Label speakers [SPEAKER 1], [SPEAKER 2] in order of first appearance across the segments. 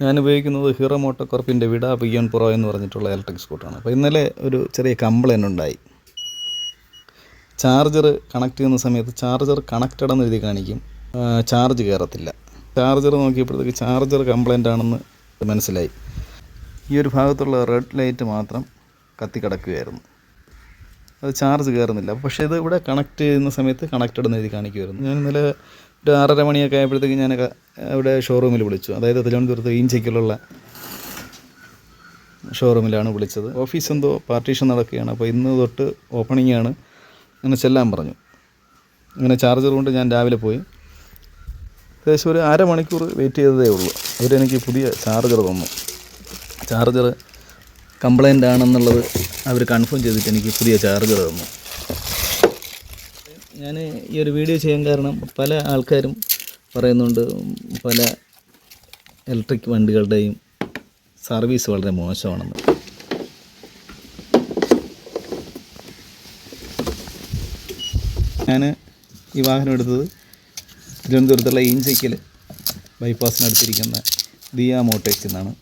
[SPEAKER 1] ഞാൻ ഉപയോഗിക്കുന്നത് hero മോട്ടോകോർപ്പിൻ്റെ Vida peon pro എന്ന് പറഞ്ഞിട്ടുള്ള ഇലക്ട്രിക് സ്കൂട്ടറാണ്. അപ്പോൾ ഇന്നലെ ഒരു ചെറിയ കംപ്ലൈൻറ്റ് ഉണ്ടായി. ചാർജർ കണക്ട് ചെയ്യുന്ന സമയത്ത് ചാർജർ കണക്റ്റഡ് എന്ന് എഴുതി കാണിക്കും, ചാർജ് കയറത്തില്ല. ചാർജർ നോക്കിയപ്പോഴത്തേക്ക് ചാർജർ കംപ്ലൈൻ്റ് ആണെന്ന് മനസ്സിലായി. ഈ ഒരു ഭാഗത്തുള്ള റെഡ് ലൈറ്റ് മാത്രം കത്തി കിടക്കുകയായിരുന്നു, അത് ചാർജ് കയറുന്നില്ല. പക്ഷേ ഇത് ഇവിടെ കണക്ട് ചെയ്യുന്ന സമയത്ത് കണക്റ്റഡ് എന്ന് എഴുതി കാണിക്കുമായിരുന്നു. ഞാൻ ഇന്നലെ ഒരു 6:30 മണിയൊക്കെ ആയപ്പോഴത്തേക്ക് ഞാൻ അവിടെ ഷോറൂമിൽ വിളിച്ചു. അതായത് തിരുവനന്തപുരത്ത് ഈഞ്ചയ്ക്കലുള്ള ഷോറൂമിലാണ് വിളിച്ചത്. ഓഫീസ് എന്തോ പാർട്ടീഷൻ നടക്കുകയാണ്, അപ്പോൾ ഇന്ന് തൊട്ട് ഓപ്പണിംഗ് ആണ്, അങ്ങനെ ചെല്ലാൻ പറഞ്ഞു. അങ്ങനെ ചാർജർ കൊണ്ട് ഞാൻ രാവിലെ പോയി. ഏകദേശം ഒരു 1/2 മണിക്കൂർ വെയിറ്റ് ചെയ്തതേ ഉള്ളൂ. അവരെനിക്ക് പുതിയ ചാർജർ തന്നു. ചാർജർ കംപ്ലൈൻ്റ് ആണെന്നുള്ളത് അവർ കൺഫേം ചെയ്തിട്ട് എനിക്ക് പുതിയ ചാർജർ തന്നു. ഞാൻ ഈ ഒരു വീഡിയോ ചെയ്യാൻ കാരണം പല ആൾക്കാരും പറയുന്നുണ്ട് പല ഇലക്ട്രിക് വണ്ടികളുടെയും സർവീസ് വളരെ മോശമാണെന്ന്. ഞാൻ ഈ വാഹനം എടുത്തത് തിരുവനന്തപുരത്തുള്ള ഈഞ്ചയ്ക്കൽ ബൈപ്പാസിനടുത്തിരിക്കുന്ന ദിയ മോട്ടോഴ്സിൽ നിന്നാണ്.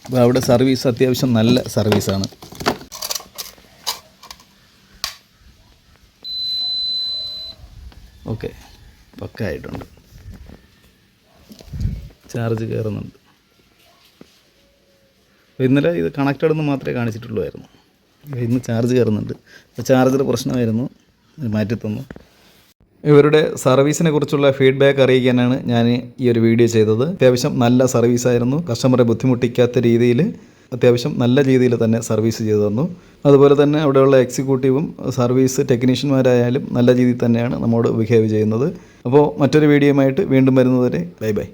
[SPEAKER 1] അപ്പോൾ അവിടെ സർവീസ് അത്യാവശ്യം നല്ല സർവീസാണ്. ഓക്കെ, പക്ക ആയിട്ടുണ്ട്. ചാർജ് കയറുന്നുണ്ട്. ഇന്നലെ ഇത് കണക്റ്റഡ് എന്ന് മാത്രമേ കാണിച്ചിട്ടുള്ളായിരുന്നു. ഇന്ന് ചാർജ് കയറുന്നുണ്ട്. അപ്പോൾ ചാർജർ പ്രശ്നമായിരുന്നു, മാറ്റിത്തന്നു. ഇവരുടെ സർവീസിനെ കുറിച്ചുള്ള ഫീഡ്ബാക്ക് അറിയിക്കാനാണ് ഞാൻ ഈ ഒരു വീഡിയോ ചെയ്തത്. അത്യാവശ്യം നല്ല സർവീസായിരുന്നു. കസ്റ്റമറെ ബുദ്ധിമുട്ടിക്കാത്ത രീതിയിൽ അത്യാവശ്യം നല്ല രീതിയിൽ തന്നെ സർവീസ് ചെയ്തു തന്നു. അതുപോലെ തന്നെ അവിടെയുള്ള എക്സിക്യൂട്ടീവും സർവീസ് ടെക്നീഷ്യന്മാരായാലും നല്ല രീതിയിൽ തന്നെയാണ് നമ്മോട് ബിഹേവ് ചെയ്യുന്നത്. അപ്പോൾ മറ്റൊരു വീഡിയോയുമായിട്ട് വീണ്ടും വരുന്നതുവരെ ബൈ ബൈ.